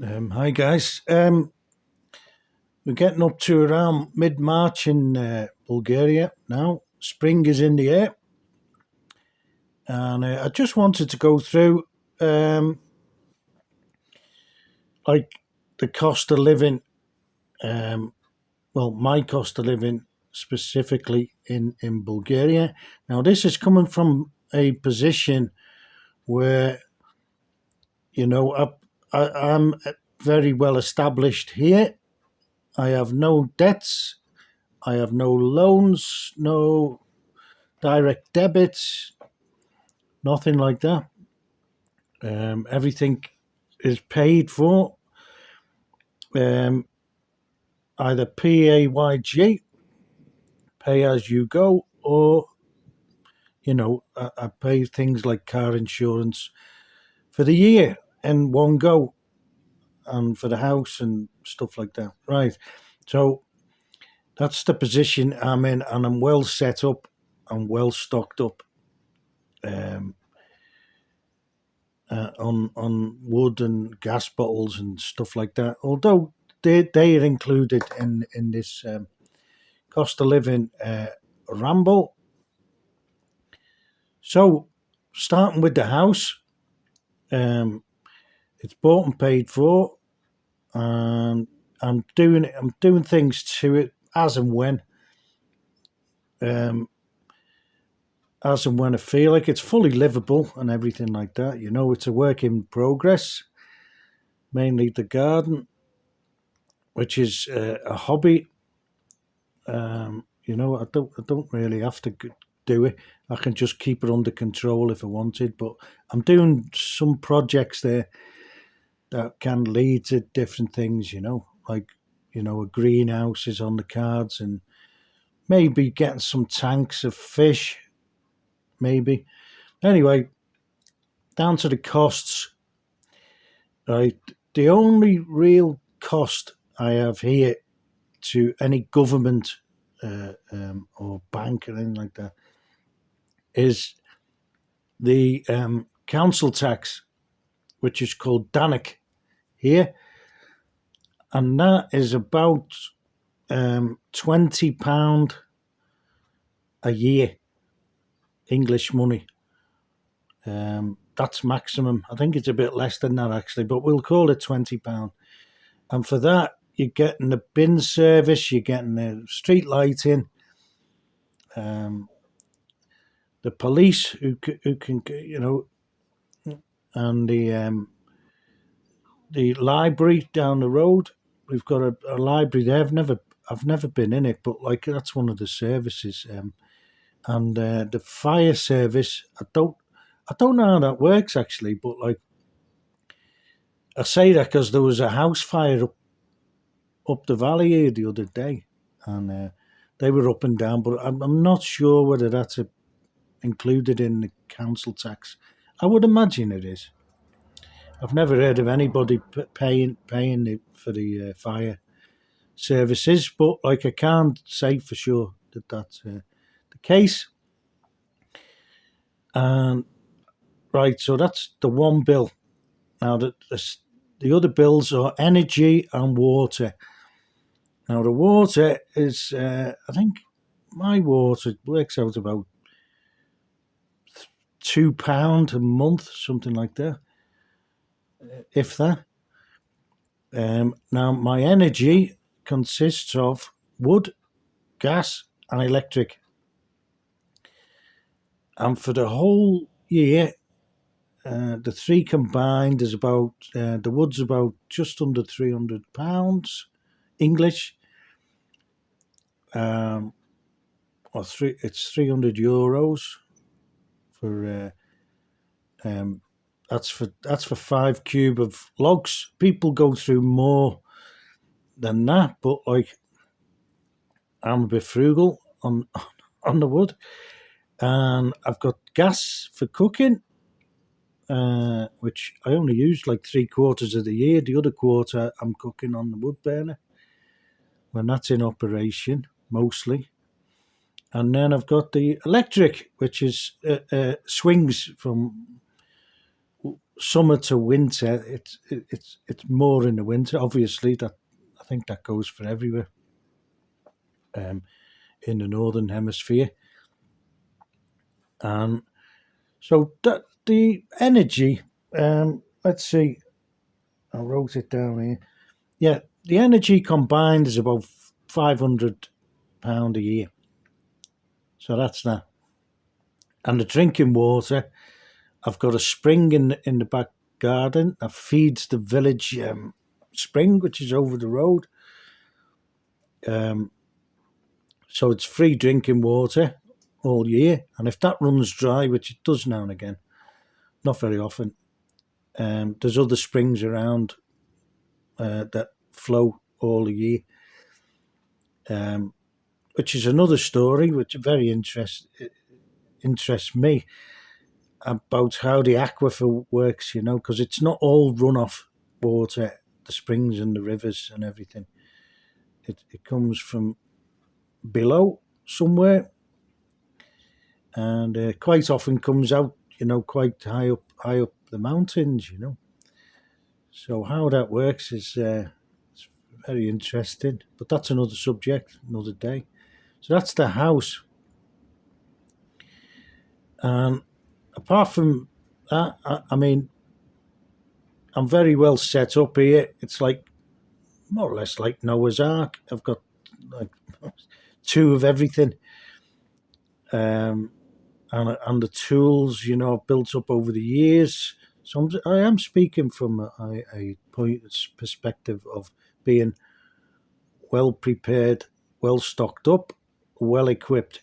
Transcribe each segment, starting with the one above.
Hi guys. We're getting up to around mid-March in Bulgaria now. Spring is in the air, and I just wanted to go through um, like the cost of living. Um, well, my cost of living specifically in Bulgaria. Now, this is coming from a position where I'm very well established here. I have no debts. I have no loans, no direct debits, nothing like that. Everything is paid for, um, either PAYG, pay as you go, or I pay things like car insurance for the year in one go, and for the house and stuff like that. Right. So that's the position I'm in, and I'm well set up and well stocked up. Um, on wood and gas bottles and stuff like that. Although they are included in this cost of living ramble. So starting with the house, um, it's bought and paid for, and I'm doing things to it as and when. Um, as and when I feel like it's fully livable and everything like that. It's a work in progress, mainly the garden, which is a hobby. I don't really have to do it. I can just keep it under control if I wanted. But I'm doing some projects there that can lead to different things. Like a greenhouse is on the cards, and maybe getting some tanks of fish. Maybe. Anyway, down to the costs. Right, the only real cost I have here to any government or bank or anything like that is the council tax, which is called Danik here, and that is about £20 a year, English money. That's maximum. I think it's a bit less than that actually, but we'll call it £20. And for that, you're getting the bin service, you're getting the street lighting, um, the police who can and the library down the road. We've got a library there. I've never been in it, but like that's one of the services. And the fire service. I don't know how that works actually, but like I say that because there was a house fire up the valley here the other day, and they were up and down. But I'm not sure whether that's included in the council tax. I would imagine it is. I've never heard of anybody paying for the fire services, but like I can't say for sure that that's the case. And right, so that's the one bill. Now the other bills are energy and water. Now the water is, I think, my water works out about £2 a month, something like that, if that. Now my energy consists of wood, gas, and electric. And for the whole year, the three combined is about the wood's about just under £300 English, um, it's €300 for that's for 5 cube of logs. People go through more than that, but like I'm a bit frugal on on the wood, and I've got gas for cooking, which I only use like 3 quarters of the year. The other quarter I'm cooking on the wood burner when that's in operation mostly. And then I've got the electric, which is swings from summer to winter, it's more in the winter. Obviously, that I think that goes for everywhere um, in the northern hemisphere. And so that the energy, let's see, I wrote it down here. Yeah, the energy combined is about £500 a year. So that's that. And the drinking water, I've got a spring in the back garden that feeds the village spring, which is over the road. Um, so it's free drinking water all year. And if that runs dry, which it does now and again, not very often, there's other springs around that flow all the year, which is another story which very interests me about how the aquifer works, because it's not all runoff water, the springs and the rivers and everything. It comes from below somewhere, and quite often comes out, quite high up the mountains, So how that works is it's very interesting, but that's another subject, another day. So that's the house, and apart from that, I mean, I'm very well set up here. It's like more or less like Noah's Ark. I've got like two of everything, um, and the tools, I've built up over the years. So I am speaking from a perspective of being well prepared, well stocked up, well equipped.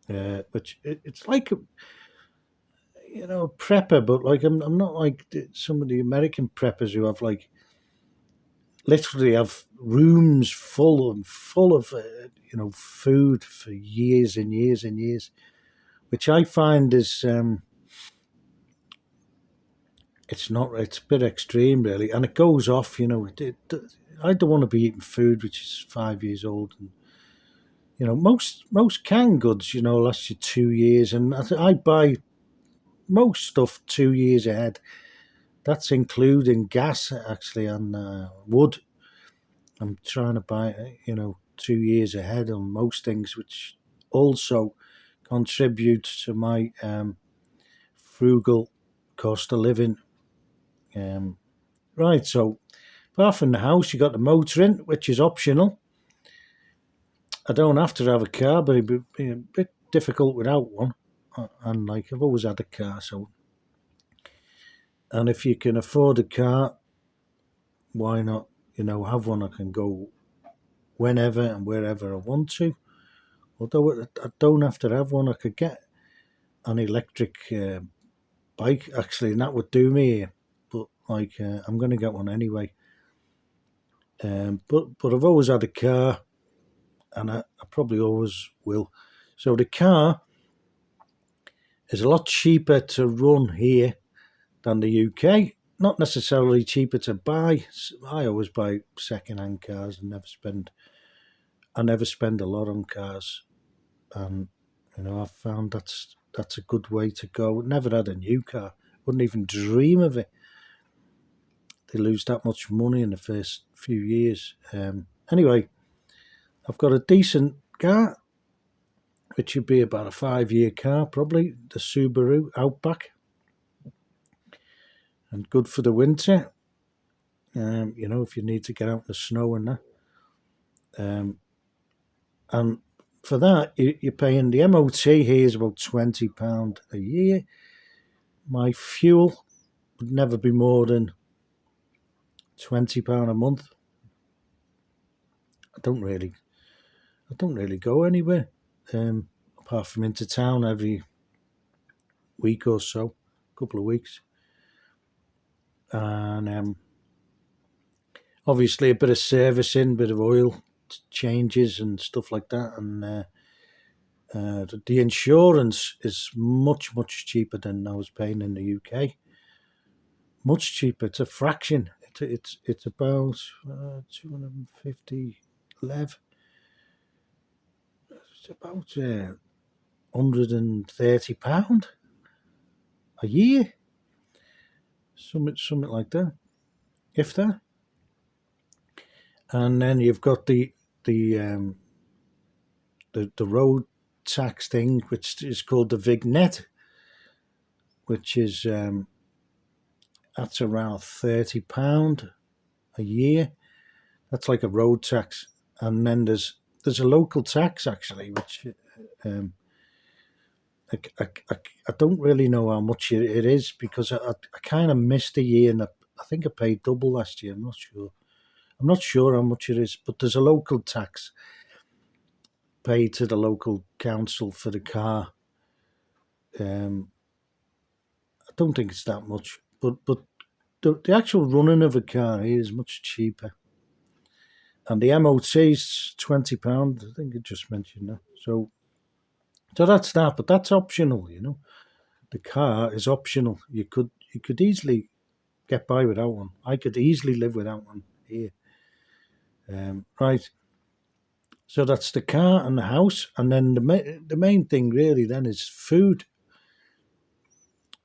Which it's like a prepper, but like I'm not like some of the American preppers who have like literally have rooms full of food for years and years and years, which I find is it's a bit extreme really, and it goes off. I don't want to be eating food which is 5 years old, and most canned goods last you 2 years, and I buy most stuff 2 years ahead. That's including gas actually, and wood. I'm trying to buy 2 years ahead on most things, which also contributes to my frugal cost of living. Right, so apart from the house, you got the motor in, which is optional. I don't have to have a car, but it'd be a bit difficult without one. And like I've always had a car, so. And if you can afford a car, why not? Have one. I can go whenever and wherever I want to. Although I don't have to have one, I could get an electric bike actually, and that would do me. But like, I'm going to get one anyway. But I've always had a car, and I probably always will. So the car is a lot cheaper to run here than the UK. Not necessarily cheaper to buy. I always buy second-hand cars and I never spend a lot on cars. And I've found that's a good way to go. Never had a new car. Wouldn't even dream of it. They lose that much money in the first few years. Anyway, I've got a decent car, which would be about a 5-year car, probably the Subaru Outback, and good for the winter. If you need to get out in the snow and that. And for that, you're paying the MOT here is about £20 a year. My fuel would never be more than £20 a month. I don't really go anywhere, apart from into town every week or so, couple of weeks, and obviously a bit of servicing, bit of oil changes and stuff like that, and the insurance is much cheaper than I was paying in the UK. Much cheaper. It's a fraction. It's about 250 lev. It's about £130 a year. something like that, if that. And then you've got the the road tax thing, which is called the vignette, which is that's around £30 a year. That's like a road tax. And then there's a local tax actually, which um, I don't really know how much it is, because I kind of missed a year, and I think I paid double last year. I'm not sure. I'm not sure how much it is, but there's a local tax paid to the local council for the car. Um, I don't think it's that much, but the actual running of a car here is much cheaper. And the MOT is £20. I think I just mentioned that. So that's that, but that's optional. The car is optional. You could easily get by without one. I could easily live without one here. Right. So that's the car and the house, and then the main thing really then is food,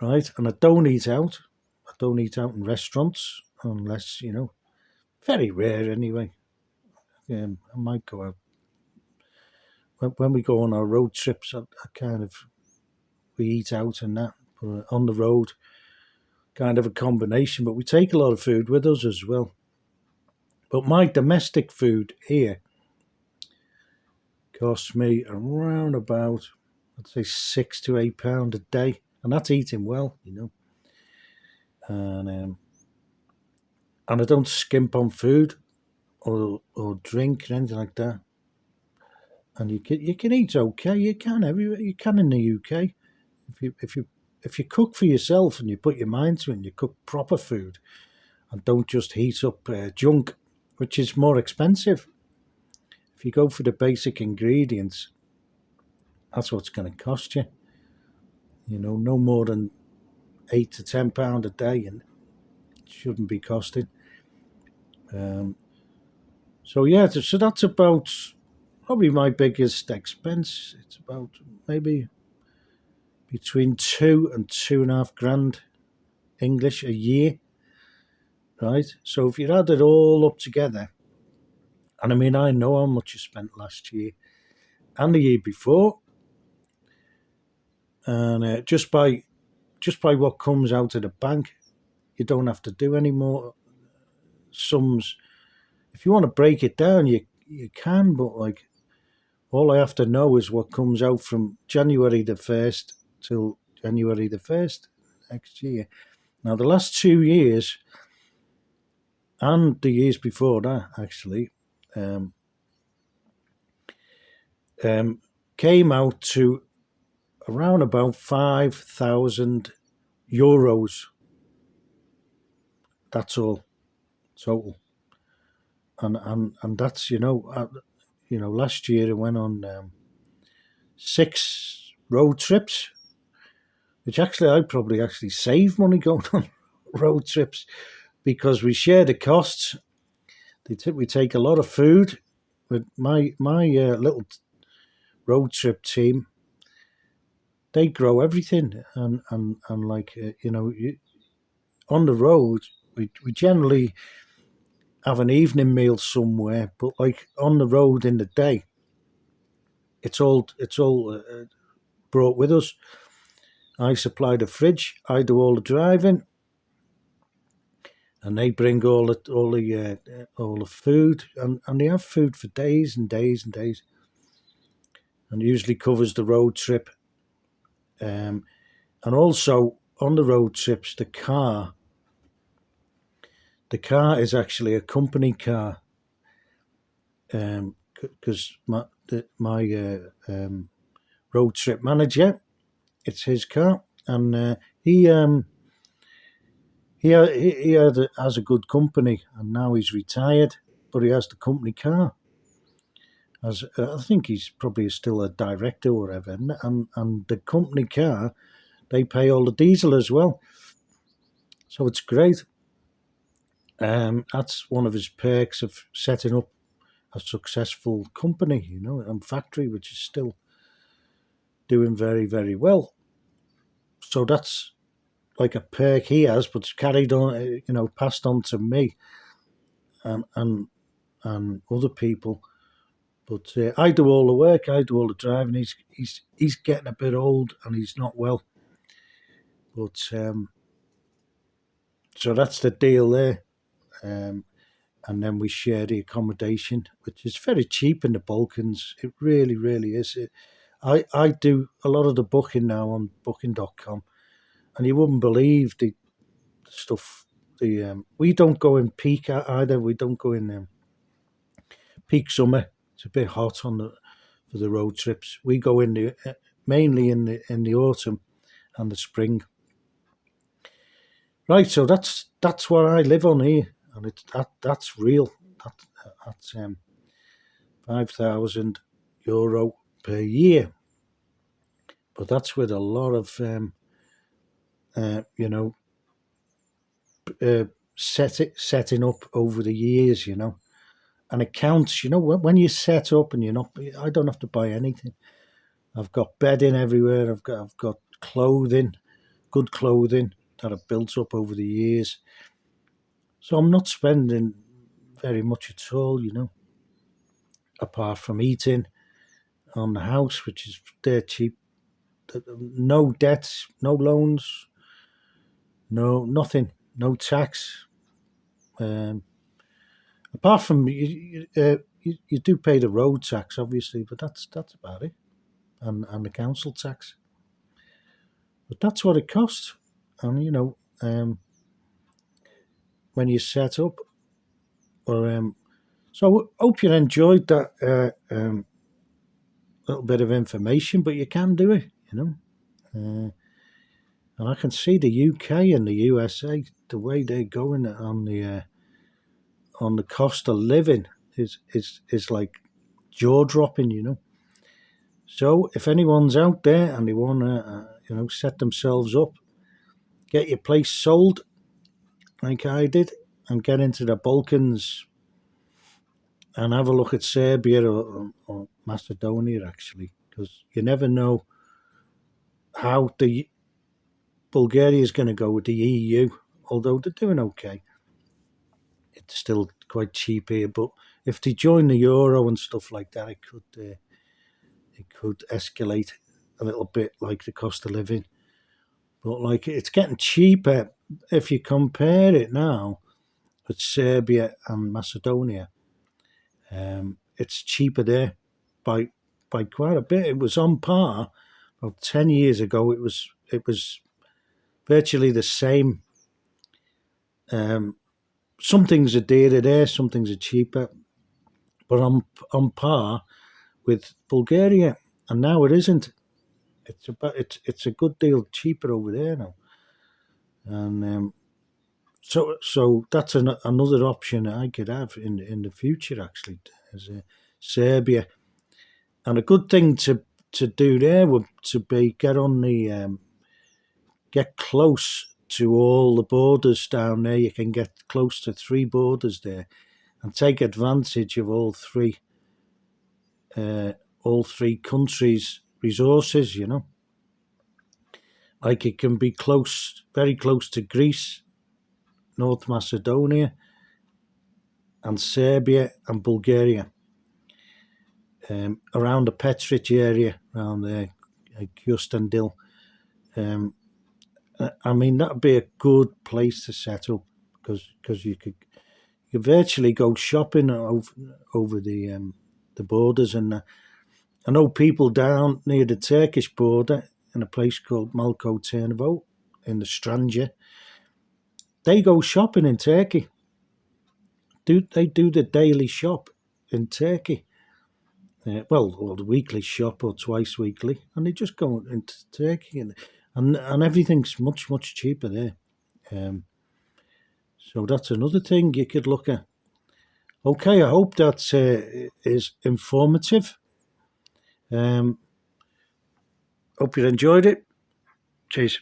right? And I don't eat out. I don't eat out in restaurants unless very rare anyway. I might go out when we go on our road trips. I kind of we eat out and that, but on the road, kind of a combination. But we take a lot of food with us as well. But my domestic food here costs me around about, I'd say, £6 to £8 a day, and that's eating well. And I don't skimp on food or drink or anything like that. And you can eat okay. You can everywhere. You can in the UK if you cook for yourself and you put your mind to it and you cook proper food and don't just heat up junk, which is more expensive. If you go for the basic ingredients, that's what's going to cost you. No more than £8 to £10 a day, and it shouldn't be costing. So yeah, so that's about probably my biggest expense. It's about maybe between 2 and 2.5 grand English a year, right? So if you add it all up together, and I mean I know how much you spent last year and the year before, and just by what comes out of the bank, you don't have to do any more sums. If you want to break it down, you can, but like all I have to know is what comes out from January the 1st till January the 1st next year. Now, the last 2 years and the years before that, actually, um, came out to around about €5,000. That's all total. And that's last year I went on 6 road trips, which actually I probably actually save money going on road trips because we share the costs. We take a lot of food with my little road trip team. They grow everything, and like on the road we generally have an evening meal somewhere, but like on the road in the day, it's all brought with us. I supply the fridge. I do all the driving, and they bring all the food, and they have food for days and days and days, and usually covers the road trip. And also on the road trips, the car is actually a company car, because my road trip manager, it's his car, and has a good company, and now he's retired, but he has the company car. As I think he's probably still a director or whatever, and the company car, they pay all the diesel as well, so it's great. That's one of his perks of setting up a successful company, and factory, which is still doing very, very well. So that's like a perk he has, but it's carried on, passed on to me and other people. But I do all the work, I do all the driving. He's getting a bit old and he's not well. But so that's the deal there. And then we share the accommodation, which is very cheap in the Balkans. It really, really is. I do a lot of the booking now on booking.com, and you wouldn't believe the stuff. We don't go in peak either. We don't go in peak summer. It's a bit hot for the road trips. We go in mainly in the autumn and the spring. Right, so that's what I live on here, and that's real. That's €5,000 per year, but that's with a lot of setting up over the years, and it counts. When you set up and I don't have to buy anything. I've got bedding everywhere. I've got clothing, good clothing that I've built up over the years. So I'm not spending very much at all, apart from eating on the house, which is dirt cheap. No debts, no loans, no nothing, no tax. Apart from you do pay the road tax, obviously, but that's about it, and the council tax. But that's what it costs, and when you set up. Or so I hope you enjoyed that little bit of information, but you can do it, and I can see the UK and the USA, the way they're going on the cost of living is like jaw dropping, So if anyone's out there and they want to, set themselves up, get your place sold, like I did, and get into the Balkans and have a look at Serbia or Macedonia, actually, because you never know how the Bulgaria is going to go with the EU, although they're doing okay. It's still quite cheap here, but if they join the euro and stuff like that, it could escalate a little bit, like the cost of living. But like it's getting cheaper if you compare it now with Serbia and Macedonia. It's cheaper there by quite a bit. It was on par about 10 years ago. It was virtually the same. Some things are dearer there, some things are cheaper, but on par with Bulgaria, and now it isn't. It's a good deal cheaper over there now, and so that's another option I could have in the future, actually, as Serbia. And a good thing to do there would to be get close to all the borders down there. You can get close to 3 borders there, and take advantage of all three countries' resources. Like it can be very close to Greece, North Macedonia, and Serbia and Bulgaria. Around the Petric area, around there, Kustendil. I mean, that'd be a good place to set up because you could virtually go shopping over the borders, and I know people down near the Turkish border in a place called Malko Turnavo in the Strangia. They go shopping in Turkey. They do the daily shop in Turkey? Or the weekly shop, or twice weekly, and they just go into Turkey, and everything's much, much cheaper there. So that's another thing you could look at. Okay, I hope that is informative. Hope you enjoyed it. Cheers.